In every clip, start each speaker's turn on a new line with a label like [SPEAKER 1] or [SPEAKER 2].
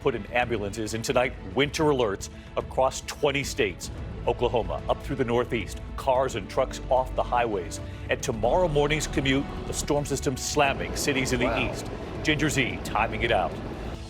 [SPEAKER 1] put in ambulances, and tonight, winter alerts across 20 states. Oklahoma up through the Northeast, cars and trucks off the highways. And tomorrow morning's commute, the storm system slamming cities in the east. Ginger Z timing it out.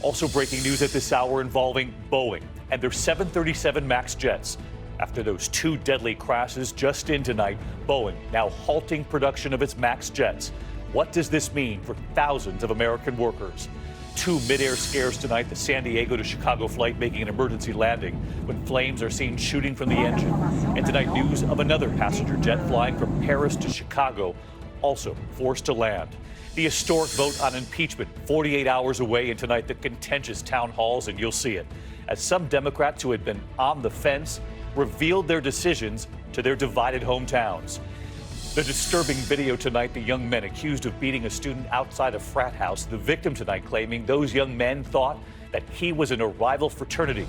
[SPEAKER 1] Also breaking news at this hour involving Boeing and their 737 MAX jets. After those two deadly crashes just in tonight, Boeing now halting production of its MAX jets. What does this mean for thousands of American workers? Two mid-air scares tonight, the San Diego to Chicago flight making an emergency landing when flames are seen shooting from the engine. And tonight, news of another passenger jet flying from Paris to Chicago, also forced to land. The historic vote on impeachment, 48 hours away, and tonight the contentious town halls, and you'll see it, as some Democrats who had been on the fence revealed their decisions to their divided hometowns. The disturbing video tonight, the young men accused of beating a student outside a frat house. The victim tonight claiming those young men thought that he was in a rival fraternity.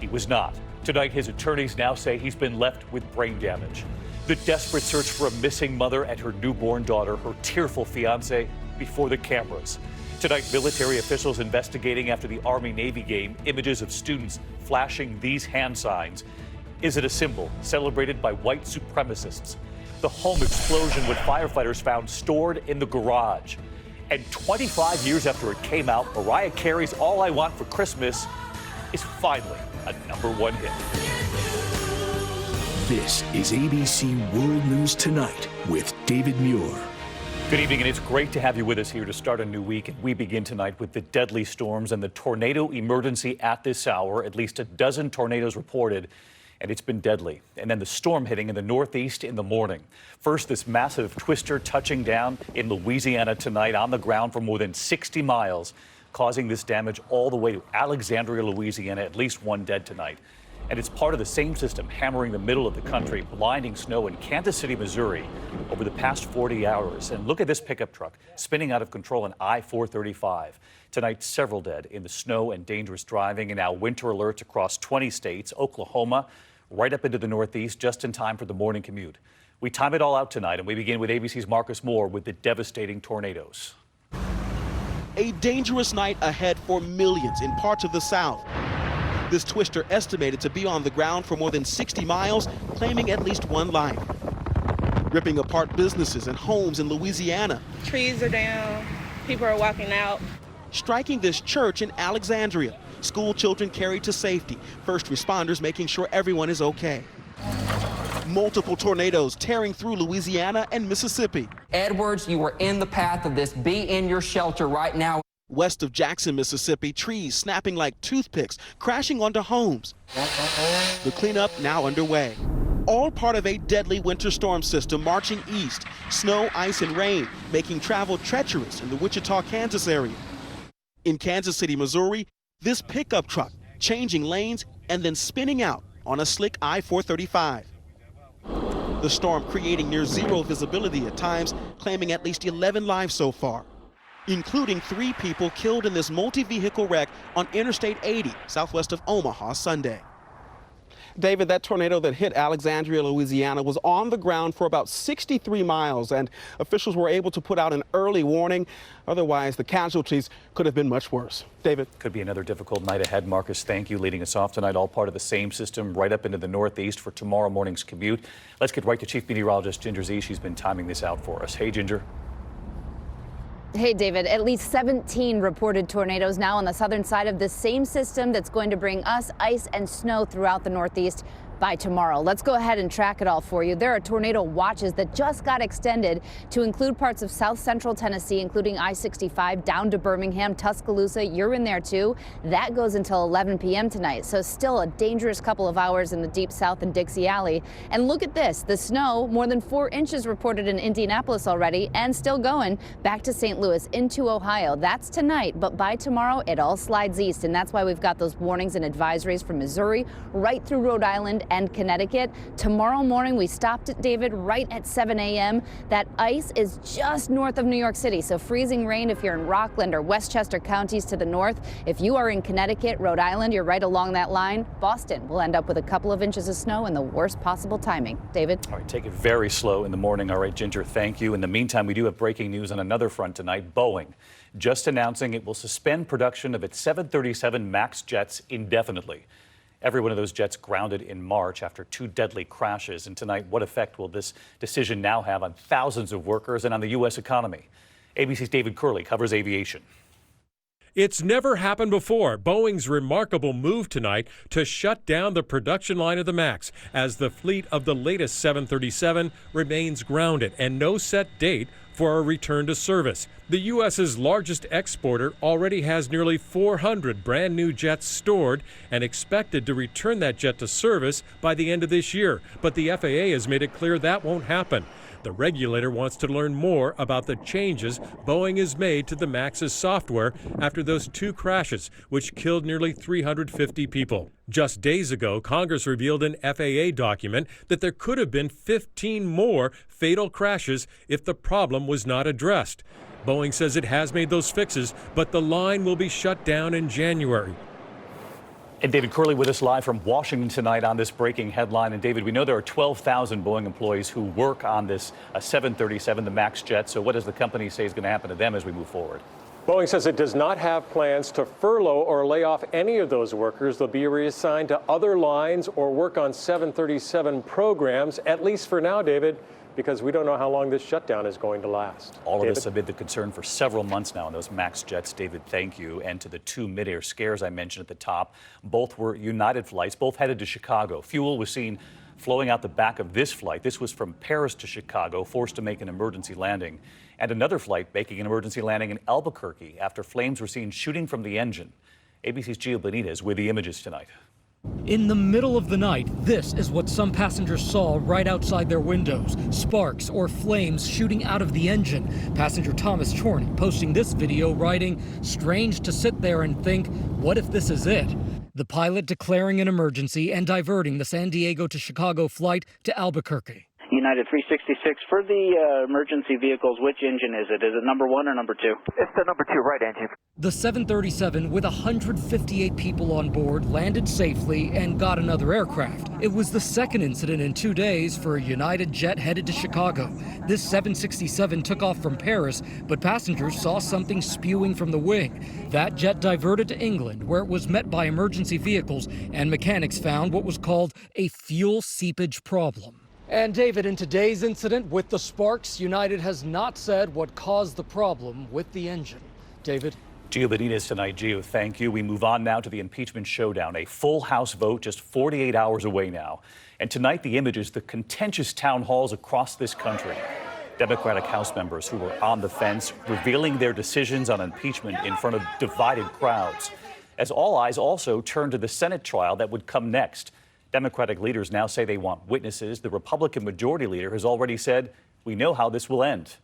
[SPEAKER 1] He was not. Tonight, his attorneys now say he's been left with brain damage. The desperate search for a missing mother and her newborn daughter, her tearful fiance, before the cameras. Tonight, military officials investigating after the Army-Navy game, images of students flashing these hand signs. Is it a symbol celebrated by white supremacists? The home explosion with firefighters found stored in the garage. And 25 years after it came out, Mariah Carey's All I Want for Christmas is finally a #1 hit.
[SPEAKER 2] This is ABC World News Tonight with David Muir.
[SPEAKER 1] Good evening, and it's great to have you with us here to start a new week. And we begin tonight with the deadly storms and the tornado emergency at this hour. At least a dozen tornadoes reported, and it's been deadly. And then the storm hitting in the Northeast in the morning. First, this massive twister touching down in Louisiana tonight on the ground for more than 60 miles, causing this damage all the way to Alexandria, Louisiana. At least one dead tonight. And it's part of the same system hammering the middle of the country, blinding snow in Kansas City, Missouri over the past 40 hours. And look at this pickup truck spinning out of control on I-435. Tonight, several dead in the snow and dangerous driving, and now winter alerts across 20 states, Oklahoma, right up into the Northeast, just in time for the morning commute. We time it all out tonight, and we begin with ABC's Marcus Moore with the devastating tornadoes.
[SPEAKER 3] A dangerous night ahead for millions in parts of the South. This twister estimated to be on the ground for more than 60 miles, claiming at least one life. Ripping apart businesses and homes in Louisiana.
[SPEAKER 4] Trees are down, people are walking out.
[SPEAKER 3] Striking this church in Alexandria. School children carried to safety. First responders making sure everyone is okay. Multiple tornadoes tearing through Louisiana and Mississippi.
[SPEAKER 5] Edwards, you are in the path of this. Be in your shelter right now.
[SPEAKER 3] West of Jackson, Mississippi, trees snapping like toothpicks, crashing onto homes. The cleanup now underway. All part of a deadly winter storm system marching east. Snow, ice, and rain making travel treacherous in the Wichita, Kansas area. In Kansas City, Missouri, this pickup truck changing lanes and then spinning out on a slick I-435. The storm creating near zero visibility at times, claiming at least 11 lives so far, including 3 people killed in this multi-vehicle wreck on Interstate 80, southwest of Omaha Sunday. David, that tornado that hit Alexandria, Louisiana was on the ground for about 63 miles, and officials were able to put out an early warning. Otherwise, the casualties could have been much worse. David.
[SPEAKER 1] Could be another difficult night ahead. Marcus, thank you. Leading us off tonight, all part of the same system right up into the Northeast for tomorrow morning's commute. Let's get right to Chief Meteorologist Ginger Z. She's been timing this out for us. Hey, Ginger.
[SPEAKER 6] Hey, David, at least 17 reported tornadoes now on the southern side of the same system that's going to bring us ice and snow throughout the Northeast by tomorrow. Let's go ahead and track it all for you. There are tornado watches that just got extended to include parts of south central Tennessee, including I-65 down to Birmingham, Tuscaloosa. You're in there too. That goes until 11 p.m. tonight. So still a dangerous couple of hours in the deep south and Dixie Alley. And look at this, the snow, more than 4 inches reported in Indianapolis already, and still going back to St. Louis into Ohio. That's tonight, but by tomorrow it all slides east, and that's why we've got those warnings and advisories from Missouri right through Rhode Island and Connecticut. Tomorrow morning, we stopped at David right at 7 a.m. That ice is just north of New York City, so freezing rain if you're in Rockland or Westchester counties to the north. If you are in Connecticut, Rhode Island, you're right along that line. Boston will end up with a couple of inches of snow in the worst possible timing. David?
[SPEAKER 1] All right, take it very slow in the morning. All right, Ginger, thank you. In the meantime, we do have breaking news on another front tonight. Boeing just announcing it will suspend production of its 737 MAX jets indefinitely. Every one of those jets grounded in March after 2 deadly crashes. And tonight, what effect will this decision now have on thousands of workers and on the U.S. economy? ABC's David Curley covers aviation.
[SPEAKER 7] It's never happened before. Boeing's remarkable move tonight to shut down the production line of the MAX as the fleet of the latest 737 remains grounded and no set date for a return to service. The U.S.'s largest exporter already has nearly 400 brand new jets stored and expected to return that jet to service by the end of this year. But the FAA has made it clear that won't happen. The regulator wants to learn more about the changes Boeing has made to the MAX's software after those 2 crashes, which killed nearly 350 people. Just days ago, Congress revealed an FAA document that there could have been 15 more fatal crashes if the problem was not addressed. Boeing says it has made those fixes, but the line will be shut down in January.
[SPEAKER 1] And David Curley with us live from Washington tonight on this breaking headline. And David, we know there are 12,000 Boeing employees who work on this 737, the MAX jet. So what does the company say is going to happen to them as we move forward?
[SPEAKER 8] Boeing says it does not have plans to furlough or lay off any of those workers. They'll be reassigned to other lines or work on 737 programs, at least for now, David, because we don't know how long this shutdown is going to last.
[SPEAKER 1] All of this amid the concern for several months now in those MAX jets. David, thank you. And to the 2 midair scares I mentioned at the top, both were United flights, both headed to Chicago. Fuel was seen flowing out the back of this flight. This was from Paris to Chicago, forced to make an emergency landing. And another flight making an emergency landing in Albuquerque after flames were seen shooting from the engine. ABC's Gio Benitez with the images tonight.
[SPEAKER 9] In the middle of the night, this is what some passengers saw right outside their windows. Sparks or flames shooting out of the engine. Passenger Thomas Chorney posting this video writing, "Strange to sit there and think, what if this is it?" The pilot declaring an emergency and diverting the San Diego to Chicago flight to Albuquerque.
[SPEAKER 10] United 366, for the emergency vehicles, which engine is it? Is it number 1 or number 2?
[SPEAKER 11] It's the number 2 right engine.
[SPEAKER 9] The 737 with 158 people on board landed safely and got another aircraft. It was the second incident in 2 days for a United jet headed to Chicago. This 767 took off from Paris, but passengers saw something spewing from the wing. That jet diverted to England, where it was met by emergency vehicles, and mechanics found what was called a fuel seepage problem. And David, in today's incident with the sparks, United has not said what caused the problem with the engine. David?
[SPEAKER 1] Gio Benitez tonight. Gio, thank you. We move on now to the impeachment showdown. A full House vote just 48 hours away now. And tonight, the images, the contentious town halls across this country. Democratic House members who were on the fence, revealing their decisions on impeachment in front of divided crowds. As all eyes also turn to the Senate trial that would come next. Democratic leaders now say they want witnesses. The Republican majority leader has already said, we know how this will end.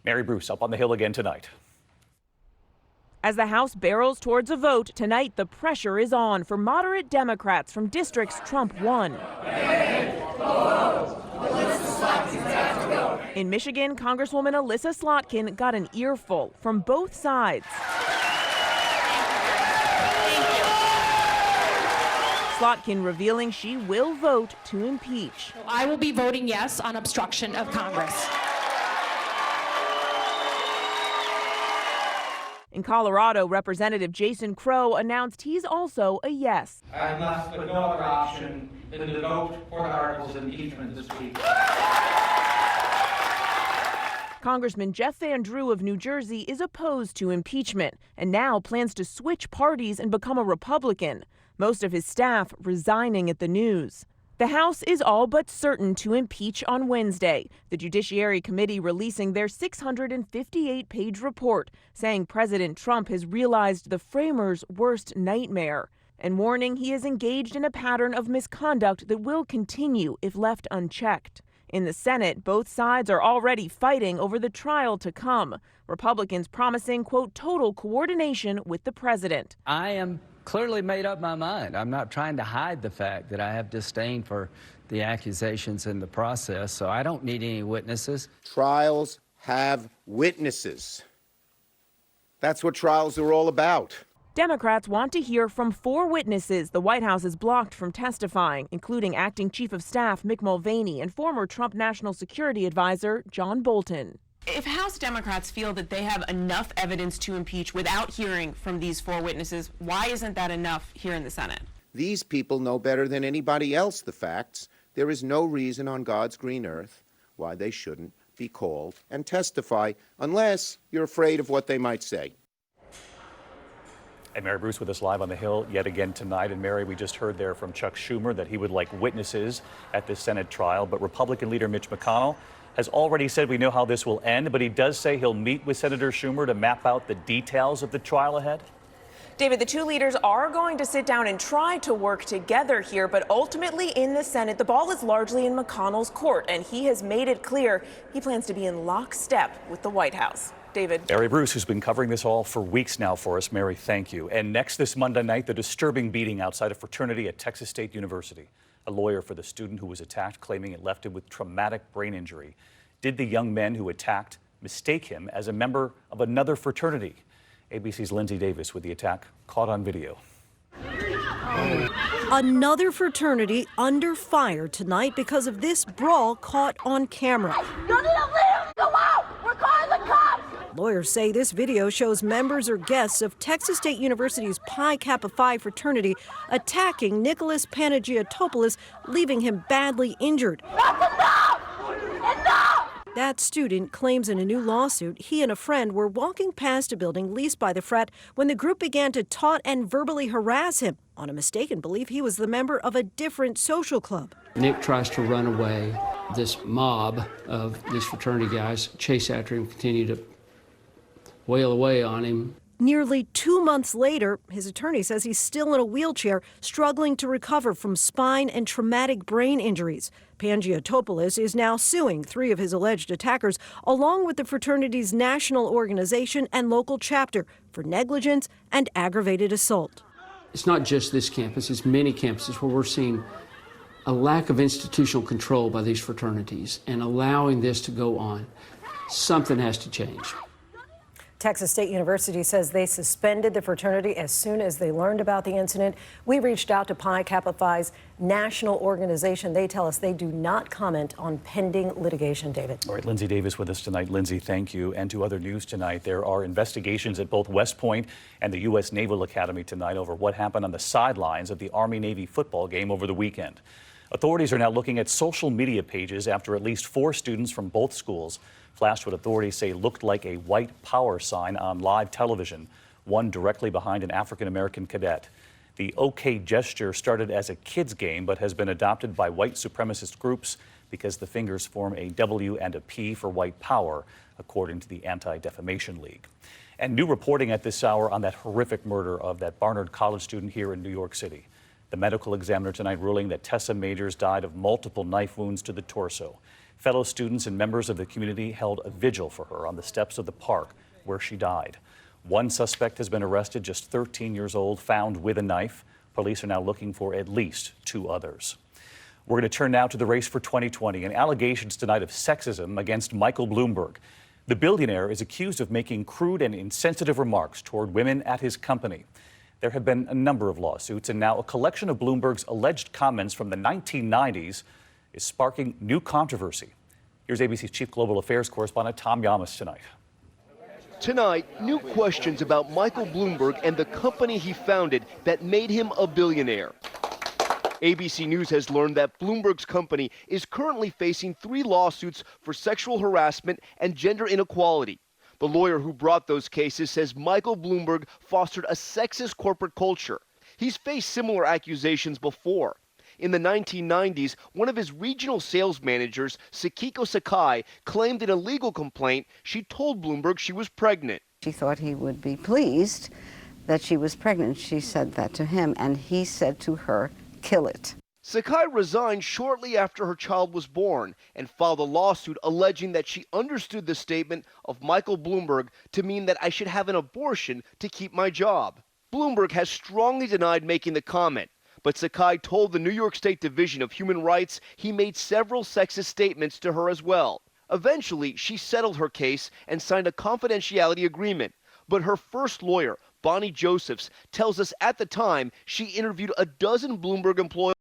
[SPEAKER 1] Mary Bruce up on the Hill again tonight.
[SPEAKER 12] As the House barrels towards a vote, tonight the pressure is on for moderate Democrats from districts Trump won. In Michigan, Congresswoman Elissa Slotkin got an earful from both sides. Slotkin revealing she will vote to impeach.
[SPEAKER 13] I will be voting yes on obstruction of Congress.
[SPEAKER 12] In Colorado, Representative Jason Crow announced he's also a yes.
[SPEAKER 14] I'm left with no other option than to vote for the articles of impeachment this week.
[SPEAKER 12] Congressman Jeff Van Drew of New Jersey is opposed to impeachment and now plans to switch parties and become a Republican. Most of his staff resigning at the news. The House is all but certain to impeach on Wednesday, the Judiciary Committee releasing their 658-page report saying President Trump has realized the framers' worst nightmare and warning he is engaged in a pattern of misconduct that will continue if left unchecked. In the Senate, both sides are already fighting over the trial to come. Republicans promising, quote, total coordination with the president.
[SPEAKER 15] I am clearly made up my mind. I'm not trying to hide the fact that I have disdain for the accusations in the process, so I don't need any witnesses.
[SPEAKER 16] Trials have witnesses. That's what trials are all about.
[SPEAKER 12] Democrats want to hear from 4 witnesses the White House is blocked from testifying, including Acting Chief of Staff Mick Mulvaney and former Trump National Security Advisor John Bolton. If House Democrats feel that they have enough evidence to impeach without hearing from these 4 witnesses, why isn't that enough here in the Senate?
[SPEAKER 16] These people know better than anybody else the facts. There is no reason on God's green earth why they shouldn't be called and testify unless you're afraid of what they might say.
[SPEAKER 1] And Mary Bruce with us live on the Hill yet again tonight. And Mary, we just heard there from Chuck Schumer that he would like witnesses at this Senate trial. But Republican leader Mitch McConnell has already said we know how this will end. But he does say he'll meet with Senator Schumer to map out the details of the trial ahead.
[SPEAKER 12] David, the 2 leaders are going to sit down and try to work together here, but ultimately in the Senate, the ball is largely in McConnell's court, and he has made it clear he plans to be in lockstep with the White House. David.
[SPEAKER 1] Mary Bruce, who's been covering this all for weeks now for us. Mary, thank you. And next this Monday night, the disturbing beating outside a fraternity at Texas State University. A lawyer for the student who was attacked claiming it left him with traumatic brain injury. Did the young men who attacked mistake him as a member of another fraternity? ABC's Lindsay Davis with the attack caught on video.
[SPEAKER 11] Another fraternity under fire tonight because of this brawl caught on camera.
[SPEAKER 17] You need to leave him! Go out! We're calling the cops!
[SPEAKER 11] Lawyers say this video shows members or guests of Texas State University's Pi Kappa Phi fraternity attacking Nicholas Panagiotopoulos, leaving him badly injured.
[SPEAKER 17] That's enough! Enough!
[SPEAKER 11] That student claims in a new lawsuit he and a friend were walking past a building leased by the frat when the group began to taunt and verbally harass him on a mistaken belief he was the member of a different social club.
[SPEAKER 18] Nick tries to run away. This mob of these fraternity guys chase after him, continue to wail away on him.
[SPEAKER 11] Nearly 2 months later, his attorney says he's still in a wheelchair, struggling to recover from spine and traumatic brain injuries. Panagiotopoulos is now suing 3 of his alleged attackers, along with the fraternity's national organization and local chapter, for negligence and aggravated assault.
[SPEAKER 18] It's not just this campus, it's many campuses where we're seeing a lack of institutional control by these fraternities and allowing this to go on. Something has to change.
[SPEAKER 11] Texas State University says they suspended the fraternity as soon as they learned about the incident. We reached out to Pi Kappa Phi's national organization. They tell us they do not comment on pending litigation, David.
[SPEAKER 1] All right, Lindsay Davis with us tonight. Lindsay, thank you. And to other news tonight, there are investigations at both West Point and the U.S. Naval Academy tonight over what happened on the sidelines of the Army-Navy football game over the weekend. Authorities are now looking at social media pages after at least 4 students from both schools flashed what authorities say looked like a white power sign on live television, one directly behind an African-American cadet. The OK gesture started as a kids' game but has been adopted by white supremacist groups because the fingers form a W and a P for white power, according to the Anti-Defamation League. And new reporting at this hour on that horrific murder of that Barnard College student here in New York City. The medical examiner tonight ruling that Tessa Majors died of multiple knife wounds to the torso. Fellow students and members of the community held a vigil for her on the steps of the park where she died. One suspect has been arrested, just 13 years old, found with a knife. Police are now looking for at least 2 others. We're going to turn now to the race for 2020 and allegations tonight of sexism against Michael Bloomberg. The billionaire is accused of making crude and insensitive remarks toward women at his company. There have been a number of lawsuits, and now a collection of Bloomberg's alleged comments from the 1990s is sparking new controversy. Here's ABC's Chief Global Affairs correspondent Tom Yamas tonight.
[SPEAKER 19] Tonight, new questions about Michael Bloomberg and the company he founded that made him a billionaire. ABC News has learned that Bloomberg's company is currently facing 3 lawsuits for sexual harassment and gender inequality. The lawyer who brought those cases says Michael Bloomberg fostered a sexist corporate culture. He's faced similar accusations before. In the 1990s, one of his regional sales managers, Sakiko Sakai, claimed in a legal complaint she told Bloomberg she was pregnant.
[SPEAKER 20] She thought he would be pleased that she was pregnant. She said that to him, and he said to her, "Kill it."
[SPEAKER 19] Sakai resigned shortly after her child was born and filed a lawsuit alleging that she understood the statement of Michael Bloomberg to mean that I should have an abortion to keep my job. Bloomberg has strongly denied making the comment, but Sakai told the New York State Division of Human Rights he made several sexist statements to her as well. Eventually, she settled her case and signed a confidentiality agreement, but her first lawyer, Bonnie Josephs, tells us at the time she interviewed a dozen Bloomberg employees